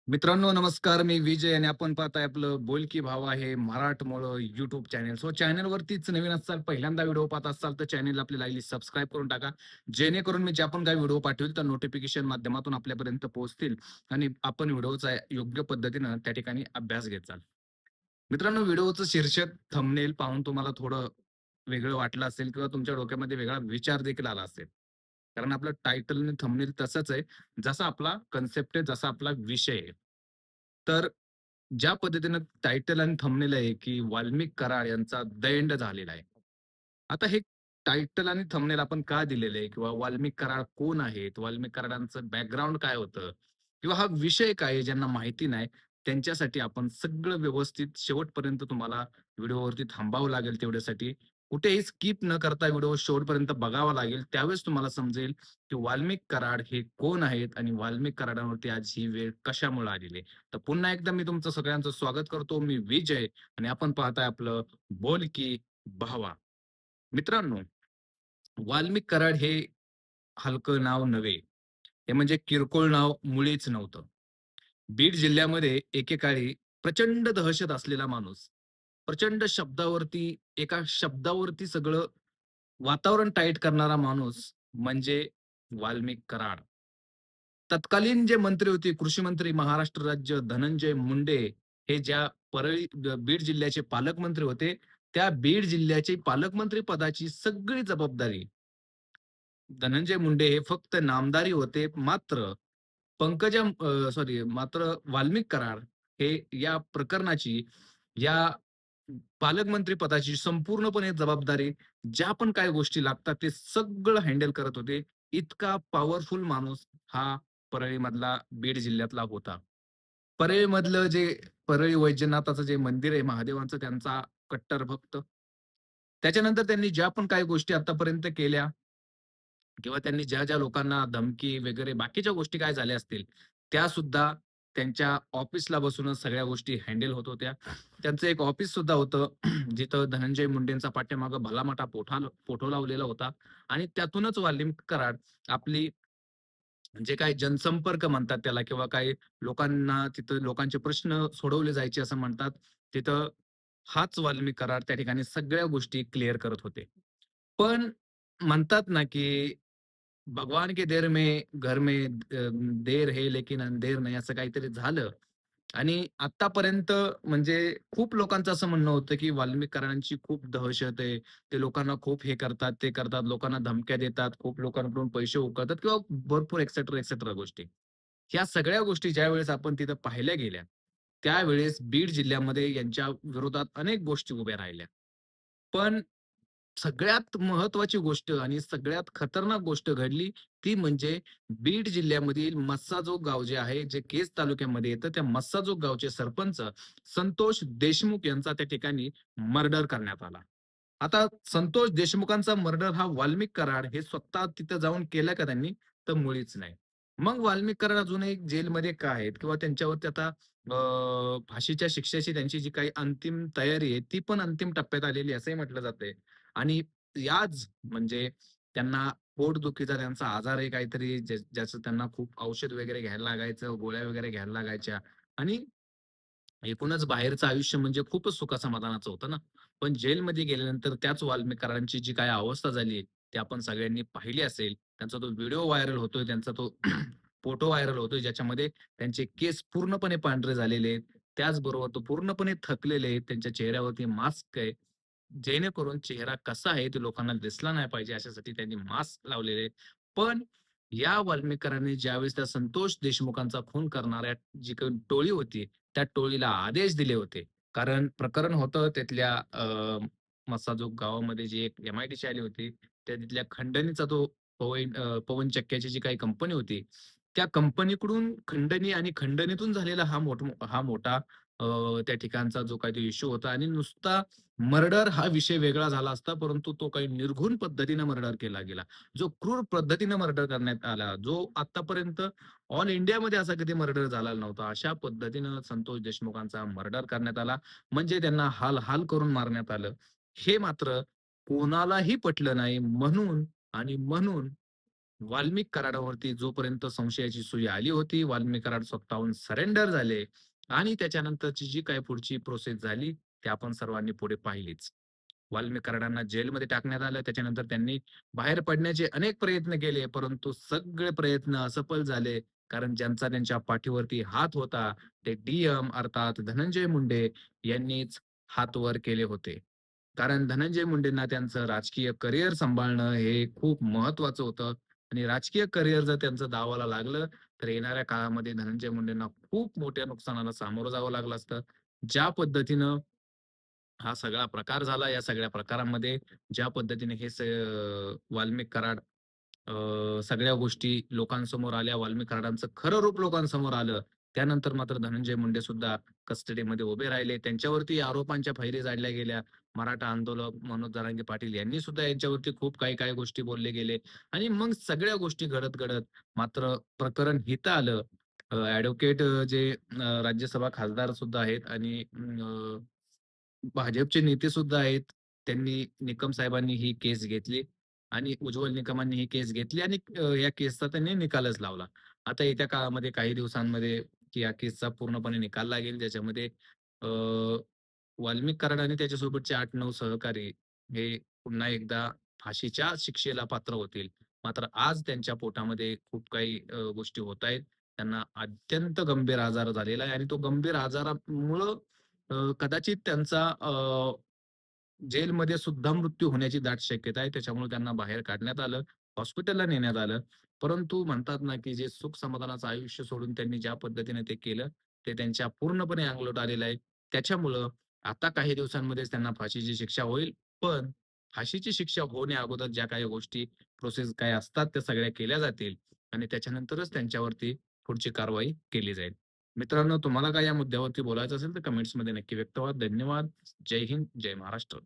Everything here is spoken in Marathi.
मित्रांनो नमस्कार. मी विजय आणि आपण पाहताय आपलं बोलकी भावा हे मराठमोळं YouTube चॅनल. चॅनलवरतीच नवीन असाल, पहिल्यांदा व्हिडिओ पाहत असाल तर चॅनल आपल्याला सबस्क्राईब करून टाका. जेणेकरून मी जे पण काही व्हिडिओ पाठवेल तर नोटिफिकेशन माध्यमातून आपल्यापर्यंत पोहोचतील आणि आपण व्हिडिओचा योग्य पद्धतीनं त्या ठिकाणी अभ्यास घेत चाल. मित्रांनो, व्हिडिओचं शीर्षक थंबनेल पाहून तुम्हाला थोडं वेगळं वाटलं असेल किंवा तुमच्या डोक्यामध्ये वेगळा विचार देखील आला असेल. कारण आपलं टायटल आणि थंबनेल तसंच आहे, जसा आपला कन्सेप्ट आहे, जसा आपला विषय आहे. तर ज्या पद्धतीनं टायटल आणि थंबनेल आहे, की वाल्मिक कराड यांचा द एंड झालेला आहे. आता हे टायटल आणि थंबनेल आपण का दिलेलं आहे? किंवा वाल्मिक कराड कोण आहेत? वाल्मिक कराडांचं बॅकग्राऊंड काय होतं? किंवा हा विषय काय आहे? ज्यांना माहिती नाही, त्यांच्यासाठी आपण सगळं व्यवस्थित शेवटपर्यंत तुम्हाला व्हिडिओवरती थांबावं लागेल तेवढ्यासाठी. कुठेही स्किप न करता व्हिडिओ शेवटपर्यंत बघावा लागेल. त्यावेळेस तुम्हाला समजेल, की वाल्मिक कराड हे कोण आहेत आणि वाल्मिक कराडांवरती आज ही वेळ कशामुळे आलेली आहे. तर पुन्हा एकदा मी तुमचं सगळ्यांचं स्वागत करतो. मी विजय आणि आपण पाहताय आपलं बोल की भावा. मित्रांनो, वाल्मिक कराड हे हलकं नाव नव्हे. हे म्हणजे किरकोळ नाव मुळीच नव्हतं. बीड जिल्ह्यामध्ये एकेकाळी प्रचंड दहशत असलेला माणूस. प्रचंड शब्दावरती एका शब्दावरती सगळं वातावरण टाईट करणारा माणूस म्हणजे वाल्मिक कराड. तत्कालीन जे मंत्री होते, कृषी मंत्री महाराष्ट्र राज्य धनंजय मुंडे हे ज्या बीड जिल्ह्याचे पालकमंत्री होते, त्या बीड जिल्ह्याचे पालकमंत्री पदाची सगळी जबाबदारी धनंजय मुंडे हे फक्त नामधारी होते. मात्र वाल्मिक कराड हे या प्रकरणाची, या पालकमंत्री पदाची संपूर्णपणे जबाबदारी, ज्या पण काही गोष्टी लागतात ते सगळं हँडल करत होते. इतका पॉवरफुल माणूस हा परळीमधला बीड जिल्ह्यातला होता. परळीमधलं जे परळी वैजनाथाचं जे मंदिर आहे महादेवांचं, त्यांचा कट्टर भक्त. त्याच्यानंतर त्यांनी ज्या पण काही गोष्टी आतापर्यंत केल्या किंवा त्यांनी ज्या लोकांना धमकी वगैरे बाकीच्या गोष्टी काय झाल्या असतील, त्या सुद्धा त्यांच्या ऑफिसला बसूनच सगळ्या गोष्टी हँडल होत होत्या. त्यांचं एक ऑफिस सुद्धा होतं जिथं धनंजय मुंडेंचा पाठीमागं भला मोठा फोटो लावलेला होता आणि त्यातूनच वाल्मिक कराड आपली जे काही जनसंपर्क म्हणतात त्याला किंवा काही लोकांना तिथं लोकांचे प्रश्न सोडवले जायचे असं म्हणतात. तिथं हाच वाल्मिक कराड त्या ठिकाणी सगळ्या गोष्टी क्लिअर करत होते. पण म्हणतात ना, की भगवान के देर में घर में देर है लेकिन अंधेर नाही असं काहीतरी झालं आणि आतापर्यंत म्हणजे खूप लोकांचं असं म्हणणं होतं, की वाल्मिक कराडांची खूप दहशत आहे. ते लोकांना खूप हे करतात, ते करतात, लोकांना धमक्या देतात, खूप लोकांकडून पैसे उकळतात किंवा भरपूर एक्सेट्रा, एक्सेट्रा गोष्टी. ह्या सगळ्या गोष्टी ज्यावेळेस आपण तिथं पाहिल्या गेल्या, त्यावेळेस बीड जिल्ह्यामध्ये यांच्या विरोधात अनेक गोष्टी उभ्या राहिल्या. पण सगळ्यात महत्त्वाची गोष्ट आणि सगळ्यात खतरनाक गोष्ट घडली, ती म्हणजे बीड जिल्ह्यामधील मस्साजोग गाव जे आहे, जे केज तालुक्यामध्ये येतं, त्या मस्साजोग गावचे सरपंच संतोष देशमुख यांचा त्या ठिकाणी मर्डर करण्यात आला. आता संतोष देशमुखांचा मर्डर हा वाल्मिक कराड हे स्वतः तिथं जाऊन केला का त्यांनी? तर मुळीच नाही. मग वाल्मिक कराड अजूनही जेलमध्ये का आहेत? किंवा त्यांच्यावरती आता फाशीच्या शिक्षेची त्यांची जी काही अंतिम तयारी आहे, ती पण अंतिम टप्प्यात आलेली असंही म्हटलं जातंय. आणि याच म्हणजे त्यांना पोटदुखीचा त्यांचा आजार आहे काहीतरी, ज्याचं त्यांना खूप औषध वगैरे घ्यायला लागायचं, गोळ्या वगैरे घ्यायला लागायच्या आणि एकूणच बाहेरचं आयुष्य म्हणजे खूपच सुखासमाधानाचं होतं ना. पण जेलमध्ये गेल्यानंतर त्याच वाल्मिकांची जी काही अवस्था झाली, ती आपण सगळ्यांनी पाहिली असेल. त्यांचा तो व्हिडिओ व्हायरल होतोय, त्यांचा तो फोटो व्हायरल होतोय, ज्याच्यामध्ये त्यांचे केस पूर्णपणे पांढरे झालेले आहेत. त्याचबरोबर तो पूर्णपणे थकलेले आहेत. त्यांच्या चेहऱ्यावरती मास्क आहे. जेणेकरून चेहरा कसा आहे ते लोकांना दिसला नाही पाहिजे याच्यासाठी त्यांनी मास्क लावलेले आहेत. पण या वाल्मिकांनी ज्यावेळेस त्या संतोष देशमुखांचा खून करणाऱ्या जी काही टोळी होती, त्या टोळीला आदेश दिले होते. कारण प्रकरण होतं तिथल्या मस्साजोग गावामध्ये जी एक एम-आय-डी आली होती. त्या तिथल्या खंडणीचा तो पवन चक्क्याची जी काही कंपनी होती, त्या कंपनीकडून खंडणी आणि खंडणीतून झालेला हा मोठा त्या ठिकाणचा जो काही तो इश्यू होता आणि नुसता मर्डर हा विषय वेगळा झाला असता, परंतु तो काही निर्घृण पद्धतीने मर्डर केला गेला. जो क्रूर पद्धतीने मर्डर करण्यात आला, जो आत्तापर्यंत ऑल इंडियामध्ये असा कधी मर्डर झालेला नव्हता. अशा पद्धतीनं संतोष देशमुखांचा मर्डर करण्यात आला. म्हणजे त्यांना हाल-हाल करून मारण्यात आलं. हे मात्र कोणालाही पटलं नाही. म्हणून वाल्मिक कराडावरती जोपर्यंत संशयाची सुई आली होती, वाल्मिक कराड स्वतःहून सरेंडर झाले आणि त्याच्यानंतरची जी काही पुढची प्रोसेस झाली, ती आपण सर्वांनी पुढे पाहिलीच. वाल्मिक कराडांना जेलमध्ये टाकण्यात आलं. त्याच्यानंतर त्यांनी बाहेर पडण्याचे अनेक प्रयत्न केले, परंतु सगळे प्रयत्न असफल झाले. कारण ज्यांचा त्यांच्या पाठीवरती हात होता, ते डी-एम अर्थात धनंजय मुंडे यांनीच हात वर केले होते. कारण धनंजय मुंडेंना त्यांचं राजकीय करिअर सांभाळणं हे खूप महत्त्वाचं होतं आणि राजकीय करिअर जर त्यांचं दावाला लागलं, तर येणाऱ्या काळामध्ये धनंजय मुंडेंना खूप मोठ्या नुकसानाला सामोरं जावं लागलं असतं. ज्या पद्धतीनं हा सगळा प्रकार झाला, या सगळ्या प्रकारामध्ये ज्या पद्धतीने वाल्मिक कराड सगळ्या गोष्टी लोकांसमोर आल्या, वाल्मिक कराडांचं खरं रूप लोकांसमोर आलं. त्यानंतर मात्र धनंजय मुंडे सुद्धा कस्टडीमध्ये उभे राहिले. त्यांच्यावरती आरोपांच्या फैरी झाडल्या गेल्या. मराठा आंदोलक मनोज जरांगे पाटील यांनी सुद्धा यांच्यावरती खूप काही गोष्टी बोलले गेले आणि मग सगळ्या गोष्टी घडत मात्र प्रकरण हिथं आलं. जे राज्यसभा खासदार सुद्धा आहेत आणि भाजपचे नेते सुद्धा आहेत. निकम साहेबांनी ही केस घेतली आणि उज्ज्वल निकमांनी ही केस घेतली आणि या केसचा त्यांनी निकालच लावला. आता येत्या काळामध्ये काही दिवसांमध्ये या केसचा पूर्णपणे निकाल लागेल, ज्याच्यामध्ये अ, वाल्मिक कराड आणि त्याच्यासोबतचे 8-9 सहकारी हे पुन्हा एकदा फाशीच्या शिक्षेला पात्र होतील. मात्र आज त्यांच्या पोटामध्ये खूप काही गोष्टी होतायत. त्यांना अत्यंत गंभीर आजार झालेला आहे आणि तो गंभीर आजारामुळं कदाचित त्यांचा जेलमध्ये सुद्धा मृत्यू होण्याची दाट शक्यता आहे. त्याच्यामुळे त्यांना बाहेर काढण्यात आलं, हॉस्पिटलला नेण्यात आलं. परंतु म्हणतात ना, की जे सुख समाधानाचं आयुष्य सोडून त्यांनी ज्या पद्धतीने ते केलं, ते त्यांच्या पूर्णपणे अंगलट आलेलं आहे. त्याच्यामुळं आता काही दिवसांमध्येच त्यांना फाशीची शिक्षा होईल. पण फाशीची शिक्षा होण्या अगोदर ज्या काही गोष्टी, प्रोसेस काय असतात, त्या सगळ्या केल्या जातील आणि त्याच्यानंतरच त्यांच्यावरती पुढची कारवाई केली जाईल. मित्रांनो, तुम्हाला काय या मुद्द्यावरती बोलायचं असेल, तर कमेंट्समध्ये नक्की व्यक्त व्हा. धन्यवाद. जय हिंद, जय महाराष्ट्र.